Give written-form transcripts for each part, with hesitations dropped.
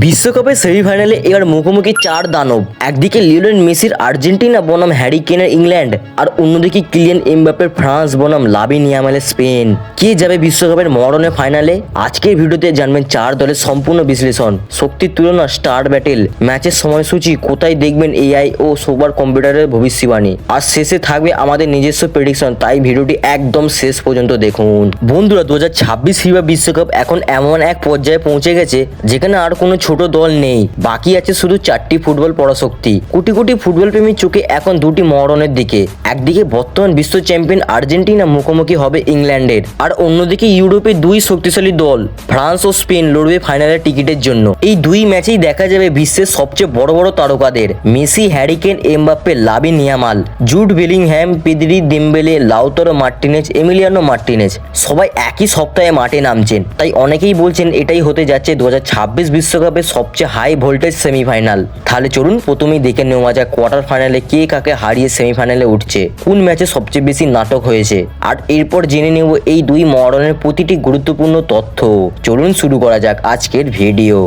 বিশ্বকাপের সেমিফাইনালে এবার মুখোমুখি চার দানব। একদিকে লিওনেল মেসির আর্জেন্টিনা বনাম হ্যারি কেনের ইংল্যান্ড, আর অন্যদিকে কিলিয়ান এমবাপ্পের ফ্রান্স বনাম লামিন ইয়ামালের স্পেন। কে যাবে বিশ্বকাপের মরণে ফাইনালে? আজকের ভিডিওতে জানবেন চার দলের সম্পূর্ণ বিশ্লেষণ, শক্তির তুলনা, স্টার ব্যাটেল, ম্যাচের সময়সূচি, কোথায় দেখবেন এআই ও সুপার কম্পিউটারের ভবিষ্যবাণী, আর শেষে থাকবে আমাদের নিজস্ব প্রেডিকশন। তাই ভিডিওটি একদম শেষ পর্যন্ত দেখুন। বন্ধুরা, 2026 ফিফা বিশ্বকাপ এখন এমন এক পর্যায়ে পৌঁছে গেছে যেখানে আর কোনো ছোট দল নেই, বাকি আছে শুধু চারটি ফুটবল পরাশক্তি। কোটি কোটি ফুটবল প্রেমীর চোখে এখন দুটি মরণের দিকে। একদিকে বর্তমান বিশ্ব চ্যাম্পিয়ন আর্জেন্টিনা মুখোমুখি হবে ইংল্যান্ডের, আর অন্যদিকে ইউরোপের দুই শক্তিশালী দল ফ্রান্স ও স্পেন লড়বে ফাইনালের টিকিটের জন্য। এই দুই ম্যাচেই দেখা যাবে বিশ্বের সবচেয়ে বড় বড় তারকাদের, Messi, Harry Kane, Mbappe, Lamine Yamal, Jude Bellingham, Pedri, Dembélé, Lautaro Martinez, Emiliano Martinez সবাই একই সপ্তাহে মাঠে নামছেন। তাই অনেকেই বলছেন এটাই হতে যাচ্ছে 2026 বিশ্বকাপের সবচেয়ে হাই ভোল্টেজ সেমিফাইনাল। তাহলে চলুন প্রথমেই দেখে নেওয়া যাক কোয়ার্টার ফাইনালে কে কাকে হারিয়ে সেমিফাইনালে উঠছে, কোন ম্যাচে সবচেয়ে বেশি নাটক হয়েছে, আর এরপর জেনে নেব এই দুই মরণের প্রতিটি গুরুত্বপূর্ণ তথ্য। চলুন শুরু করা যাক আজকের ভিডিও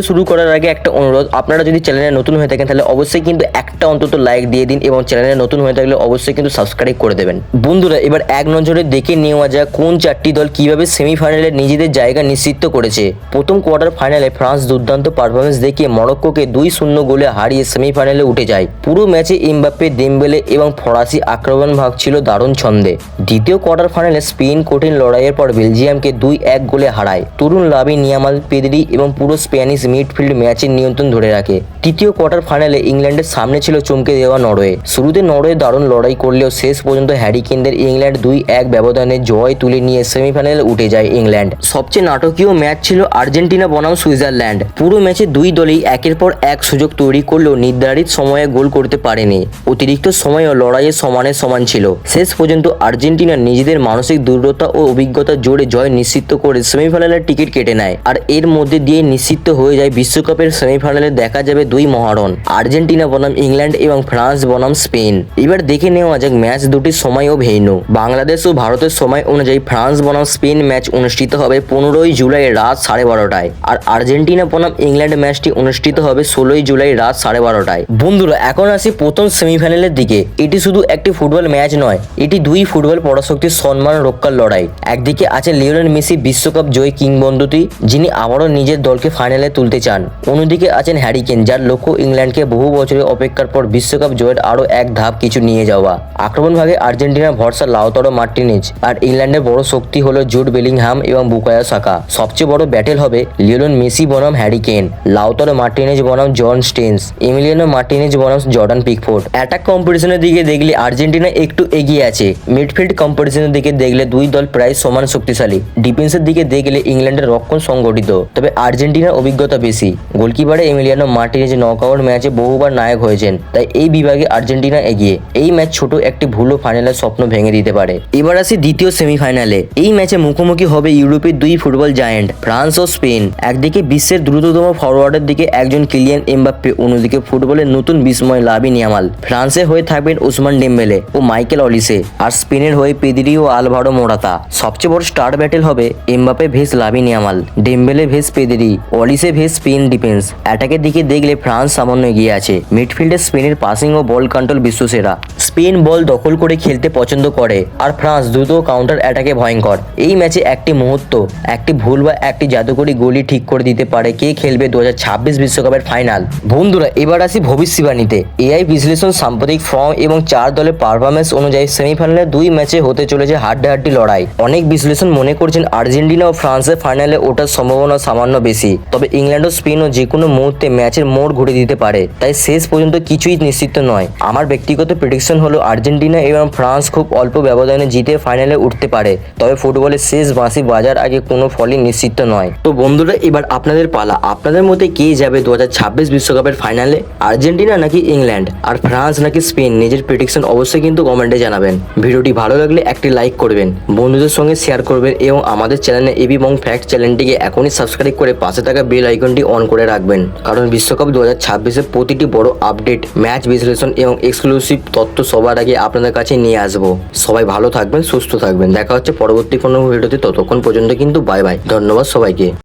শুরু করার আগে একটা অনুরোধ, আপনারা যদি চ্যানেলে নতুন হয়ে থাকেন তাহলে অবশ্যই কিন্তু একটা অন্তত লাইক দিয়ে দিন, এবং চ্যানেলে নতুন হয়ে থাকলে অবশ্যই কিন্তু সাবস্ক্রাইব করে দেবেন। বন্ধুরা, এবার এক নজরে দেখে নেওয়া যাক কোন চারটি দল কিভাবে সেমিফাইনালে নিজেদের জায়গা নিশ্চিত করেছে। প্রথম কোয়ার্টার ফাইনালে ফ্রান্স দুর্দান্ত পারফরমেন্স দেখিয়ে মরক্কোকে 2-0 গোলে হারিয়ে সেমিফাইনালে উঠে যায়। পুরো ম্যাচে এমবাপ্পে, দেম্বেলে এবং ফরাসি আক্রমণ ভাগ ছিল দারুণ ছন্দে। দ্বিতীয় কোয়ার্টার ফাইনালে স্পেন কঠিন লড়াইয়ের পর বেলজিয়ামকে 2-1 গোলে হারায়। তরুণ লামিন ইয়ামাল, পেদ্রি এবং পুরো স্প্যানিশ মিডফিল্ড ম্যাচের নিয়ন্ত্রণ ধরে রাখে। তৃতীয় কোয়ার্টার ফাইনালে ইংল্যান্ডের সামনে ছিল চমকে দেওয়া নরওয়ে। শুরুতে নরওয়ে দারুণ লড়াই করলেও শেষ পর্যন্ত হ্যারি কেনদের ইংল্যান্ড 2-1 ব্যবধানে জয় তুলে নিয়ে সেমিফাইনালে উঠে যায় ইংল্যান্ড। সবচেয়ে নাটকীয় ম্যাচ ছিল আর্জেন্টিনা বনাম সুইজারল্যান্ড। পুরো ম্যাচে দুই দলই একের পর এক সুযোগ তৈরি করলেও নির্ধারিত সময়ে গোল করতে পারেনি। অতিরিক্ত সময়ও লড়াইয়ের সমানে সমান ছিল। শেষ পর্যন্ত আর্জেন্টিনা নিজেদের মানসিক দৃঢ়তা ও অভিজ্ঞতা জোরে জয় নিশ্চিত করে সেমিফাইনালের টিকিট কেটে নেয়, আর এর মধ্যে দিয়ে নিশ্চিত হয়ে যায় বিশ্বকাপের সেমিফাইনালে দেখা যাবে দুই মহারণ, আর্জেন্টিনা বনাম ইংল্যান্ড এবং ফ্রান্স বনাম স্পেন। এবার দেখে নেওয়া যাক ম্যাচ দুটির সময় ও ভেন্যু। বাংলাদেশ ও ভারতের সময় অনুযায়ী ফ্রান্স বনাম স্পেন ম্যাচ অনুষ্ঠিত হবে 15ই জুলাই রাত 12:30টায়, আর আর্জেন্টিনা বনাম ইংল্যান্ড ম্যাচটি অনুষ্ঠিত হবে 16ই জুলাই রাত 12:30টায়। বন্ধুরা, এখন আসি প্রথম সেমিফাইনালের দিকে। এটি শুধু একটি ফুটবল ম্যাচ নয়, এটি দুই ফুটবল পরাশক্তির সম্মান রক্ষার লড়াই। একদিকে আছে লিওনেল মেসি, বিশ্বকাপ জয়ী কিংবদন্তি, যিনি আবারও নিজের দলকে ফাইনালে তুলতে চান। অন্যদিকে আছেন হ্যারি কেন, যার লক্ষ্য ইংল্যান্ডকে বহু বছরের অপেক্ষার পর বিশ্বকাপ জয়ের আরও এক ধাপ কিছু নিয়ে যাওয়া। আক্রমণ ভাগে আর্জেন্টিনার ভরসা লাউতারো মার্টিনেজ, আর ইংল্যান্ডের বড় শক্তি হলো জুড বেলিংহ্যাম এবং বুকায়ো সাকা। সবচেয়ে বড় ব্যাটেল হবে লিওনেল মেসি বনাম হ্যারি কেন, লাউতারো মার্টিনেজ বনাম জন স্টেন্স, এমিলিয়ানো মার্টিনেজ বনাম জর্ডান পিকফোর্ড। অ্যাটাক কম্পিটিশনের দিকে দেখলে আর্জেন্টিনা একটু এগিয়ে আছে। মিডফিল্ড কম্পিটিশনের দিকে দেখলে দুই দল প্রায় সমান শক্তিশালী। ডিফেন্সের দিকে দেখলে ইংল্যান্ডের রক্ষণ সংগঠিত, তবে আর্জেন্টিনার অভিজ্ঞতা বেশি। গোলকিপারে এমিলিয়ানো মার্টিনেজ নকআউট ম্যাচে বহুবার নায়ক হয়েছেন, তাই এই বিভাগে আর্জেন্টিনা এগিয়ে। এই ম্যাচ ছোট একটি ভুলও ফাইনালের স্বপ্ন ভেঙে দিতে পারে। এবার আসি দ্বিতীয় সেমিফাইনালে। এই ম্যাচে মুখোমুখি হবে ইউরোপের দুই ফুটবল জায়ান্ট ফ্রান্স ও স্পেন। একদিকে বিশ্বের দ্রুততম ফরওয়ার্ডের দিকে একজন কিলিয়ান এমবাপ্পে, অন্যদিকে ফুটবলের নতুন বিস্ময় লামিন ইয়ামাল। ফ্রান্সের হয়ে থাকবেন ওসমান ডেম্বেলে ও মাইকেল অলিসে, আর স্পেনের হয়ে পেদ্রি ও আলভারো মোরাতা। সবচেয়ে বড় স্টার ব্যাটেল হবে Mbappe ভেস Lamine Yamal, Dembélé ভেস Pedri, অলিসে ভেস Spain defence. অ্যাটাকের দিকে দেখলে ফ্রান্স সামান্য এগিয়ে আছে। মিডফিল্ডে স্পেনের পাসিং ও বল কন্ট্রোল বিশ্বসেরা। স্পেন বল দখল করে খেলতে পছন্দ করে, আর ফ্রান্স দ্রুত কাউন্টার অ্যাটাকে ভয়ঙ্কর। এই ম্যাচে একটি মুহূর্ত, একটি ভুল বা একটি জাদুকরী গোলই ঠিক করে দিতে পারে কে খেলবে 2026 বিশ্বকাপের ফাইনাল। বন্ধুরা, এবার আসি ভবিষ্যবাণীতে। এআই বিশ্লেষণ, সাম্প্রতিক ফর্ম এবং চার দলের পারফরমেন্স অনুযায়ী সেমিফাইনালে দুই ম্যাচে হতে চলেছে হাড্ডাহাড্ডি লড়াই। অনেক বিশ্লেষণ মনে করছেন আর্জেন্টিনা ও ফ্রান্সের ফাইনালে ওঠার সম্ভাবনা সামান্য বেশি, তবে ইংল্যান্ড ও স্পেনও যে কোনো মুহূর্তে ম্যাচের মোড় ঘুরে দিতে পারে। তাই শেষ পর্যন্ত কিছুই নিশ্চিত নয়। আমার ব্যক্তিগত প্রেডিকশন হলো আর্জেন্টিনা এবং ফ্রান্স খুব অল্প ব্যবধানে জিতে ফাইনালে উঠতে পারে, তবে ফুটবলের শেষ বাঁশি বাজার আগে কোনো ফলই নিশ্চিত নয়। তো বন্ধুরা, এবার আপনাদের পালা। আপনাদের মধ্যে কে যাবে 2026 বিশ্বকাপের ফাইনালে? আর্জেন্টিনা নাকি ইংল্যান্ড, আর ফ্রান্স নাকি স্পেন? নিজের প্রেডিকশন অবশ্যই কিন্তু কমেন্টে জানাবেন। ভিডিওটি ভালো লাগলে একটি লাইক করবেন, বন্ধুদের সঙ্গে শেয়ার করবেন, এবং আমাদের চ্যানেলে এবি এবং ফ্যাক্ট চ্যানেলটিকে এখনই সাবস্ক্রাইব করে পাশে থাকা বেল আইকনটি অন করে রাখবেন, কারণ বিশ্বকাপ 2026-এর প্রতিটি বড় আপডেট, ম্যাচ বিশ্লেষণ এবং এক্সক্লুসিভ তথ্য সবার আগে আপনাদের কাছে নিয়ে আসবো। সবাই ভালো থাকবেন, সুস্থ থাকবেন। দেখা হচ্ছে পরবর্তী কোনো ভিডিওতে। ততক্ষণ পর্যন্ত কিন্তু বাই বাই। ধন্যবাদ সবাইকে।